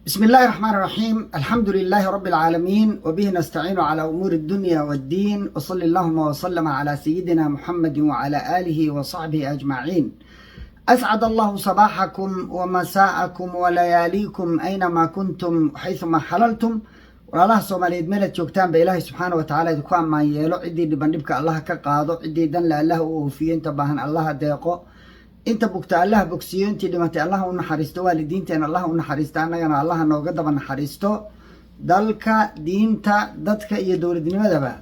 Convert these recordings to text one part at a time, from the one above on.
بسم الله الرحمن الرحيم. الحمد لله رب العالمين، وبه نستعين على أمور الدنيا والدين، وصلى اللهم وسلم على سيدنا محمد وعلى آله وصحبه أجمعين. أسعد الله صباحكم ومساءكم ولياليكم أينما كنتم حيثما حللتم. والله سوماليد ميلة جوجتان بإلهي سبحانه وتعالى دكوان ما يلو عدي دبنبك الله كقاضو عدي دن لله وفي انت باهن الله ديقو انت بوقت الله بوكسيو انت دمتي الله ونحرستو والدينتين الله ونحرستا اننا الله نوغا دبا نحرستو دالكا دينتا دادكا iyo dowladnimadaba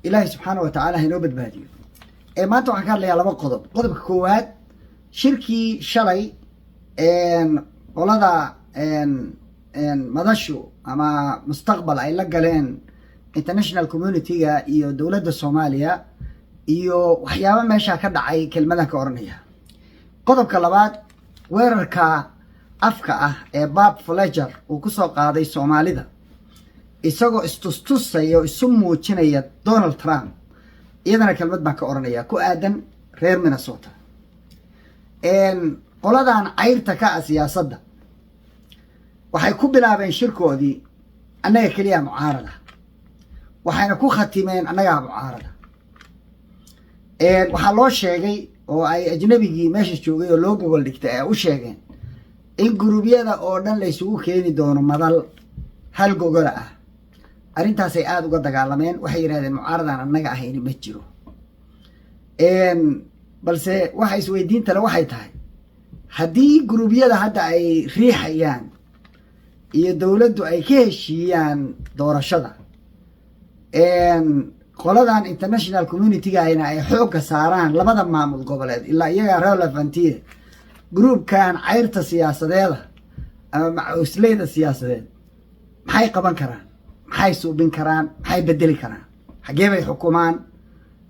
ilaahay subxaanahu wa ta'ala inoo badbaadiyo. Maanta waxaan ka hadlayaa laba qodob. Qodobka koowaad, shirkii shalay qolada madashu ama mustaqbal ay la galeen international community-ga iyo dowladda Soomaaliya iyo waxyaabo meesha ka dhacay kelmadan ka oranaya. qodobka labaad, weerarka afka ah ee Bob Fletcher uu ku soo qaaday Soomaalida isagoo istustusaya oo isu muujinaya Donald Trump, iyadana kelmad baan ka oranaya ku aadan reer Minnesota. qoladan cayrta ka ah siyaasadda waxay ku bilaabeen shirkoodii annaga kaliya mucaarada, waxayna ku khatimeen annaga mucaarada. waxaa loo sheegay oo ay ajnabigii meesha joogay oo loo gogol dhigtay ay u sheegeen in gurubyada oo dhan la isugu keeni doono madal hal gogola ah. arrintaasay aada uga dagaalameen. waxay yidhahdeen mucaaradan annaga ahayni ma jiro. balse waxa isweydiinta le waxay tahay, haddii gurubyada hadda ay riixayaan iyo dowladdu ay ka heshiiyaan doorashada, qoladan international community-gaayna ay xoogga saaraan labada maamul goboleed ilaa iyagaa relevantiye gruubkan cayrta siyaasadeeda ama macuusleyda siyaasadeed maxay qaban karaan, maxay suubin karaan, maxay bedeli karaan, xaggee bay xukumaan,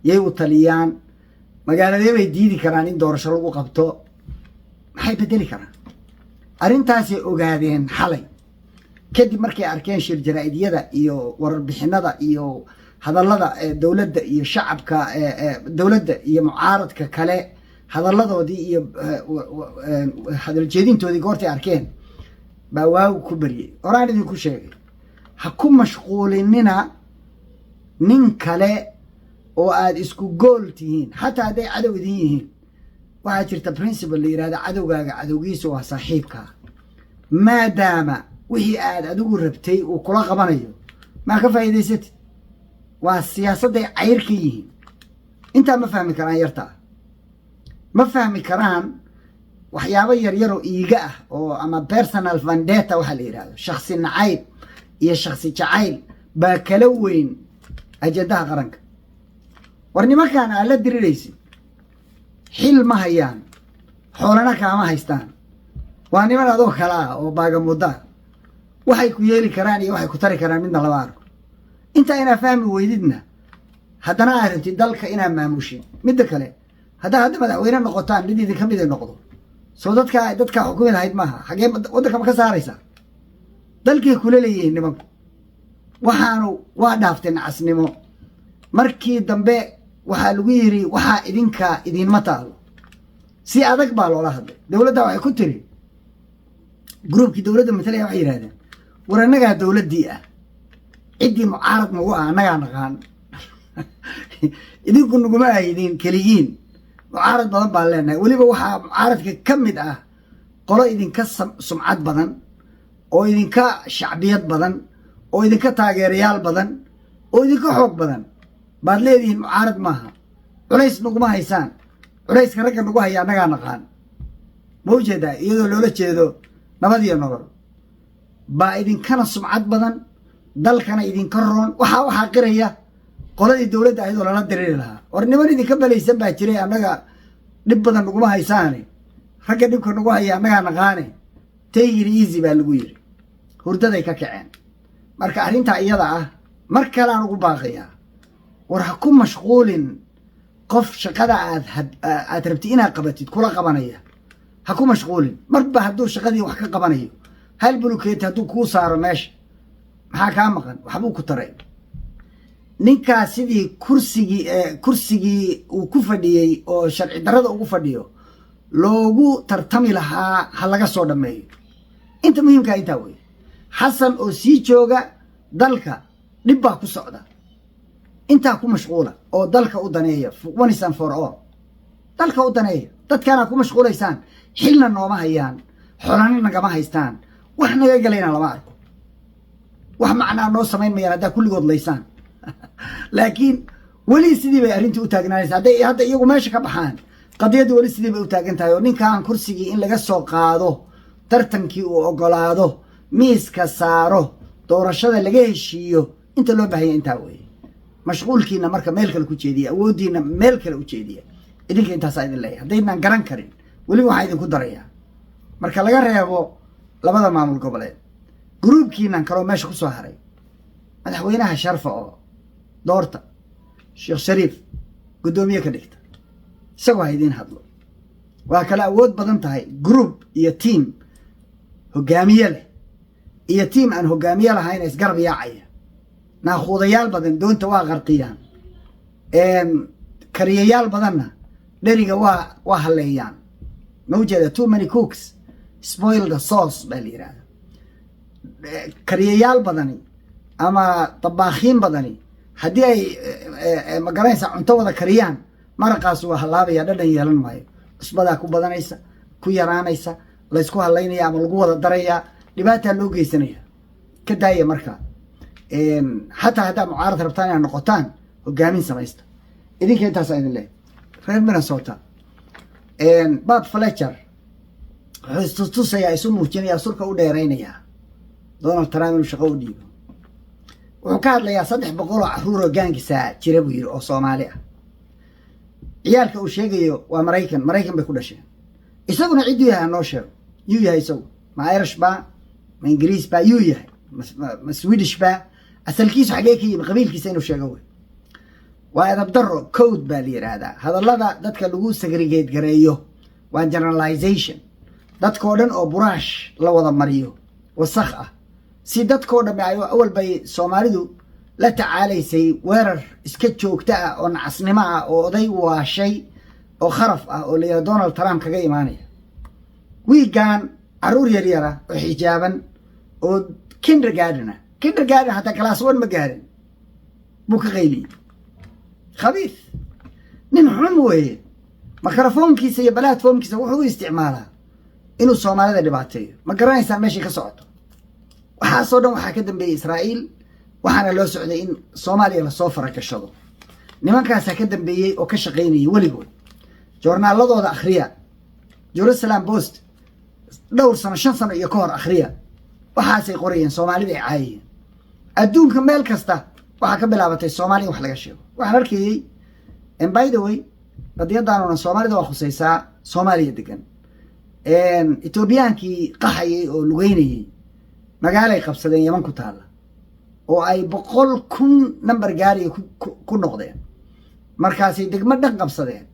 yay u taliyaan, magaaladee bay diidi karaan in doorasho lagu qabto, maxay bedeli karaan. arrintaasay ogaadeen xalay kadib markay arkeen shir jaraa'idiyada iyo warbixinada iyo hadallada dowladda iyo shacabka dowladda iyo mucaaradka kale hadalladoodii iyo hadal jeedintoodii goortay arkeen baa waagu ku baryay. horaan idinku sheegay, ha ku mashquulinina nin kale oo aad isku gool tihiin, xataa hadday cadow idin yihiin. waxaa jirta principle la yidhahda cadowgaaga cadowgiisa waa saaxiibkaa. maadaama wixii aad adigu rabtay uu kula qabanayo maa ka faa'iidaysatid. waa siyaasadday cayr ka yihiin. intaa ma fahmi karaan yartaa, ma fahmi karaan waxyaabo yaryaroo iiga ah oo ama personal vendetta waxaa la yidhahdo, shaksi nacayb iyo shaksi jacayl baa kala weyn ajandaha qaranka. war nimankaan aad la diriraysid xil ma hayaan, xoolana kaama haystaan. waa niman adoo kala ah oo baagamudda. waxay ku yeeli karaan iyo waxay ku tari karaan midna laba arko. intaa inaa fahmi weydidna haddana aad rabtid dalka inaa maamushin. midda kale, haddaa hadda madaxweyne noqotaan mid idinka mid ay noqdo, soo dadkaa xukumi lahayd maaha? xaggee waddanka ma ka saaraysaa? dalkay kula leeyihiin nimanku. waxaanu waa dhaaftay nacasnimo. markii dambe waxaa lagu yidhi waxaa idinka idinma taalo. si adag baa loola hadlay. dowladda waxay ku tiri, gruubkii dowladda matalaya waxay yidhahdeen, war annagaa dowladdii ah, ciddii mucaarad nagu ah annagaa naqaan. idinku naguma aydin keligiin, mucaarad badan baan leenahay. weliba waxaa mucaaradka ka mid ah qolo idinka sumcad badan oo idinka shacbiyad badan oo idinka taageerayaal badan oo idinka xoog badan baad leedihiin mucaarad maaha. culays naguma haysaan. culayska ragga nagu haya annagaa naqaan. ma ujeedaa? iyadoo loola jeedo nabad iyo nolol baa idinkana sumcad badan, dalkana idinka roon. waxaa qiraya qoladii dowladda ahayd oo lala diriri lahaa. war niman idinka balaysan baa jiray, annaga dhib badan naguma haysaane, ragga dhibka nagu haya annagaa naqaane. taygiri easy baa lagu yiri. hurdaday ka kaceen. marka arrintaa iyada ah mar kale aan ugu baaqayaa, war ha ku mashquulin qof shaqada aad rabti inaad qabatid kula qabanaya. ha ku mashquulin. marba hadduu shaqadii wax ka qabanayo, hal bulukeeti hadduu kuu saaro meesha, maxaa kaa maqan? waxbuu ku taray. ninkaas sidii kursigii uu ku fadhiyey oo sharci darrada ugu fadhiyo loogu tartami lahaa ha laga soo dhammeeyo. inta muhiimkaa intaa wey. xasan oo sii jooga dalka dhib baa ku socda intaa ku mashquula oo dalka u daneeya once and for all dalka u daneeya dadkaana ku mashquulaysaan xilna nooma hayaan xolana nagama haystaan wax naga galayna lama arko wax macnaa noo samayn mayaan haddaa kulligood laysaan laakiin weli sidii bay arrintii u taagnaanaysa hadda iyagu meesha ka baxaan qadiyaddu weli sidii bay u taagan tahay oo ninkan kursigii in laga soo qaado tartankii uu ogolaado miiska saaro doorashada laga heshiiyo inta loo baahanya intaa weeye mashquulkiina marka meel kale ku jeediya awooddiina meel kale u jeediya idinka intaasaa idin leeyahay haddaydnaan garan karin weliba waxaa idinku darayaa marka laga reebo labada maamul goboleed gruubkiinan kaloo meesha ku soo haray madaxweynaha sharfa oo doorta sheekh shariif guddoomiye ka dhigta isagoo ha idiin hadlo waa kala awood badan tahay group iyo tiam hogaamiye leh iyo tiam aan hogaamiye lahayn isgarab yaacaya naaquudayaal badan doonta waa qarqiyaan kariyayaal badanna dheriga waa halleeyaan ma ujeeda too many cooks spoil the sauce baa la yidhahda kariyayaal badani ama dabaakhiin badani haddii ay magaranaysa cunto wada kariyaan maraqaas waa halaabaya dhadhan yeelan maayo cusbadaa ku badanaysa ku yaraanaysa laysku halaynaya ama lagu wada darayaa dhibaataa loo geysanaya ka daaya marka xataa haddaa mucaarad rabtaan inaad noqotaan hogaamin samaysta idinka intaasaa idin leeyahay reer minnesota bob fletcher wuxuu istustusayaa isu muujinayaa surka u dheeraynayaa donald trump inuu shaqo u dhiibo wuxuu ka hadlayaa 300 oo caruur oo gaangisa jira buu yiri oo Soomaali ah ciyaalka uu sheegayo waa Mareykan bay ku dhasheen isaguna cid yahay noo sheego yuu yahay isagu ma Irish ba ma Ingiriis ba yuu yahay ma Swedish ba asalkiisu xagee ka yimid qabiilkiisa inuu sheego waa adab daro code baa la yiraahdaa hadallada dadka lagu segregate gareeyo waa generalization dadkoo dhan oo buraash la wada mariyo wasakh ah si dadkoo dhan ay awal bay Soomaalidu la tacaalaysay weerar iska joogta ah oo nacasnimo ah oo oday waashay oo kharaf ah oo leeyahay Donald Trump kaga imaanaya wiigan caruur yar yar ah oo xijaaban oo kindergarten hatta class 1 ma gaarin buu ka qayli khabiith nin xun weeye makarafoonkiisa iyo platformkiisa wuxuu isticmaalaa inuu Soomaalida dhibaateeyo ma garanaysaa meeshii ka socoto waxaa soo dhan waxaa ka dambeeyay Israa'iil waxaana loo socday in Soomaaliya la soo faragashado nimankaas ka dambeeyay oo ka shaqeynayay waligood joornaaladooda akhriya Jerusalem Post dhowr sano 5 sano iyo ka hor akhriya waxaasay qorayeen Soomaalida ay caayeen adduunka meel kasta waxa ka bilaabatay Soomaaliya wax laga sheego waxaan arkayay and by the way qadiyadaana Soomaalida waa khusaysaa Soomaaliya degan Ethiopiankii qaxayay oo lugeynayay magaalay qabsadeen Yaman ku taala oo ay 100,000 number gaari ku noqdeen markaasay degmo dhan qabsadeen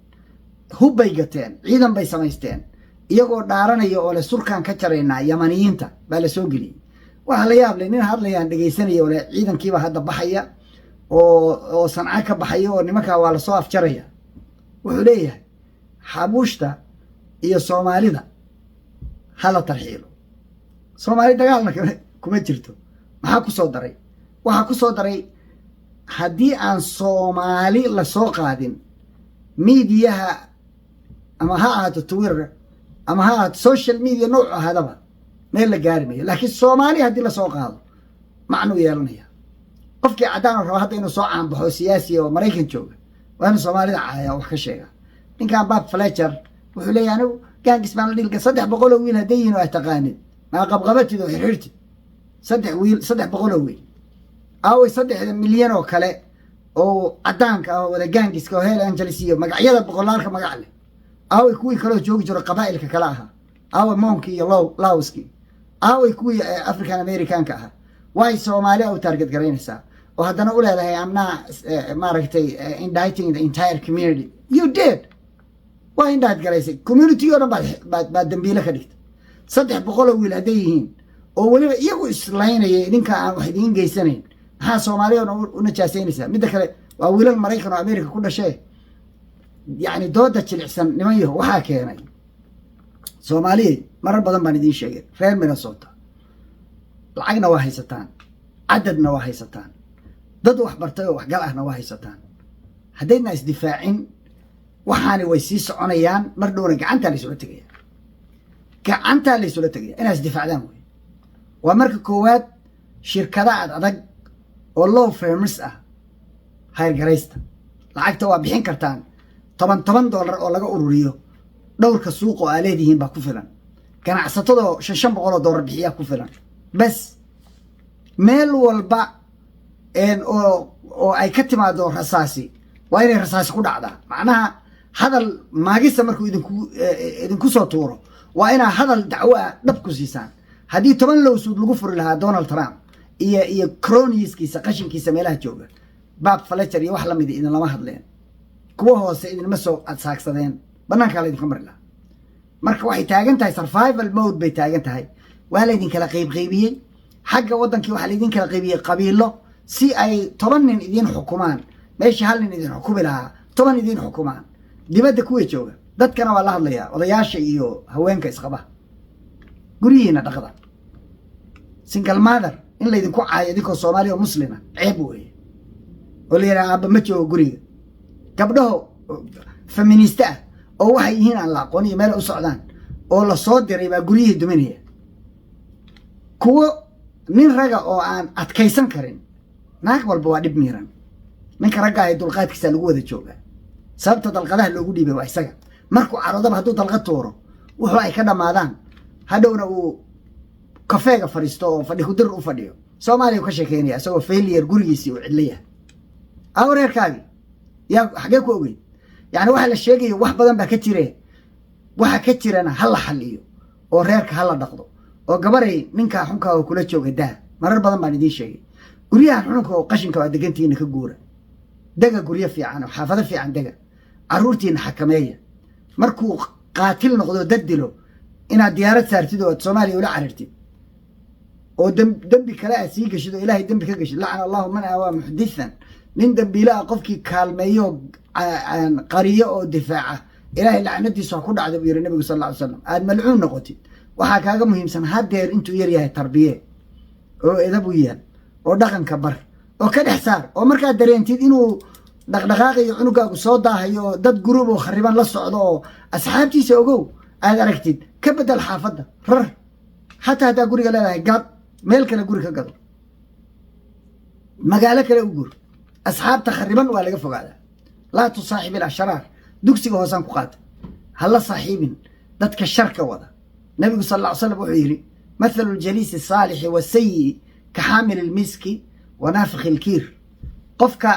hubbay gateen ciidan bay samaysteen iyagoo dhaaranaya oo la surkaan ka jareynaa Yamaniyiinta baa la soo geliyay waxa la yaab leh nin hadlayaan dhageysanaya oo ciidankiiba hadda baxaya oo Sanca ka baxaya oo nimanka waa la soo afjaraya wuxuu leeyahay xabuushta iyo Soomaalida hala tarxiilo Soomaali dagaalna kuma jirto maxaa ku soo daray waxa ku soo daray haddii aan Soomaali la soo qaadin miidiyaha ama ha ahaato Twitter ama ha ahaato social media nooc ahadaba meel la gaari maayo laakiin Soomaali haddii la soo qaado macnuu yeelanaya qofkii cadaan rabo hadda inuu soo caanbaxo siyaasi oo Mareykan jooga waa inuu Soomaalida caaya wax ka sheega ninkan Bob Fletcher wuxuu leeyahay anigu gaangis baan la dhilka 300 oo wiil haday yihiin oo taqaanid ma qabqabatido xiriirti 300 oo wiil aw 3 milyan oo kale oo cadaanka ah wada gaangiska oo Hell Angeles iyo magacyada boqolaalka magac leh aw kuwii kale joogi jiro qabaa'ilka kale ah aw Monki iyo Lawski aw kuwii African American ka ah way Soomaali oo target gareynaysa oo haddana u leedahay amna maaragtay indicting the entire community you did waa indaad garaysay community oo dhan baad dambiile ka dhigtay 300 oo wiil haday yihiin oo waliba iyagu islaynayay idinka aan wax idin geysanayn maxaa Soomaaliya u najaasaynaysaa midda kale waa wiilal Mareykan oo America ku dhashay yani dooda jilicsan niman yaho waxaa keenay Soomaaliya marar badan baan idin sheegay reer Minnesota lacagna waa haysataan cadadna waa haysataan dad wax bartay oo waxgal ahna waa haysataan haddayna isdifaacin waxaani way sii soconayaan mar dhowna gacantaa laysula tegaya inaad isdifaacdaan wey waa marka koowaad shirkada adag oo low firms ah hayrgaraysta lacagta waa bixin kartaan $10 oo laga ururiyo dhowrka suuq oo aa leedihiin baa ku filan ganacsatadoo $500 bixiyaa ku filan bas meel walba oo ay ka timaado rasaasi waa inay rasaasi ku dhacdaa macnaha hadal maagista markuu idinku soo tuuro waa inaa hadal dacwo ah dhab ku siisaan haddii 10 lowsuud lagu furi lahaa Donald Trump iyo croniskiisa qashinkiisa meelaha jooga Bob Fletcher iyo wax la mid idin lama hadleen kuwa hoose idinma soo adsaagsadeen banaanka la idinka mari lahaa marka waxay taagan tahay survival mode bay taagan tahay waa la idin kala qaybiyey xagga wadankii waxa la idin kala qaybiyey qabiilo si ay 10 nin idin xukumaan meesha hal nin idin xukumi lahaa 10 idin xukumaan dibadda kuwa jooga dadkana waa la hadlayaa odayaasha iyo haweenka isqaba guriyiina dhaqda single mother in la idinku caayo idinkoo Soomaali oo muslima ceeb weeye oo la yiraahdo aabba ma joogo guriga gabdhaho feminist ah oo waxay yihiin aan la aqoon iyo meel u socdaan oo la soo diray baa guriyihii duminaya kuwa nin raga oo aan adkaysan karin naag walba waa dhib miiran ninka ragga ay dulqaadkiisa lagu wada joogaa sababta dalqadaha loogu dhiibay waa isaga markuu carodaba hadduu dalqad tooro wuxuu ay ka dhamaadaan hadhowna uu kafeega fariisto oo fadhi kudir u fadhiyo Soomaaliya ka sheekeynaya isagoo failure gurigiisii u cidlaya awreerkaagi yaa xagee ku ogeyd yani waxa la sheegayo wax badan baa ka jireen waxa ka jirana hal xaliyo oo reerka hal dhaqdo oo gabaray ninka xunka oo kula jooga daa marar badan baan idin sheegay guriyaha xunka oo qashinka waa degantiina ka guura daga guriya fiican oo xaafado fiican daga caruurtiina xakameeya markuu qaatil noqdo dadilo inaad diyaarad saartid oo Soomaaliya ula carartid oo dambi kale aad sii gashido ilaahay dambi ka gashid la'ana Allahu man awa muhdithan nin dambiila qofkii kaalmeeyo qariyo oo difaaca ilaahay lacnadiisa ku dhacday buu yiri nabiga sallallahu alayhi wasallam aad malcuun noqotid waxa kaaga muhiimsan hadeer intuu yar yahay tarbiye oo edab u yahay oo dhaqanka bar oo ka dhexsaar oo markaa dareentid inuu dhaqdhaqaaqayo cunugaagu soo daahayo dad group oo khariban la socdo oo asxaabtiisa ogow aad aragtid ka bedel xaafada rar hatta hada guriga leedahay gad meel kale guri ka gado magaalo kale u guur asxaabta khariban waa laga fogaada la tusaaxib al-ashrar dugsiga hoosan ku qaad halla saaxiibin dadka sharka wada nabiga sallallahu alayhi wasallam wuxuu yiri mathalu al-jalis as-salih wa sayyi ka hamil al-miski wa nafikh al-kir qofka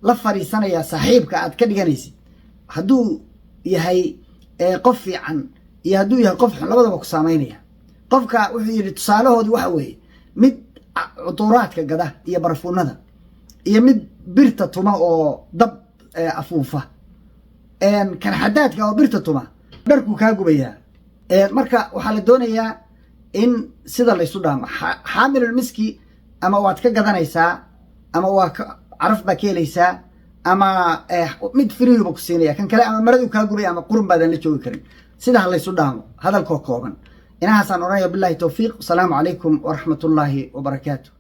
la fariisanaya saaxiibka aad ka dhiganaysid haduu yahay qof fiican iyo haduu yahay qof xun labadaba ku saameynaya qofka wuxuu yiri tusaalahoodi waxa weeye mid cuduraadka gada iyo barfuunada iyo mid birta tuma oo dab afuufa kan xadaadka oo birta tuma dharku ka gubaya marka waxa la doonayaa in sida la isu dhaamo xaamil miski ama waad ka gadanaysaa ama waa caraf ba keenaysaa ama mid firiyo ba ku siinaya kan kale ama maradu ka gubay ama qurun baadan la joogi karin sida la isu dhaamo hadalka kooban inahaasaan oranayo billahi tawfiiq assalamu alaykum wa rahmatullahi wa barakatuh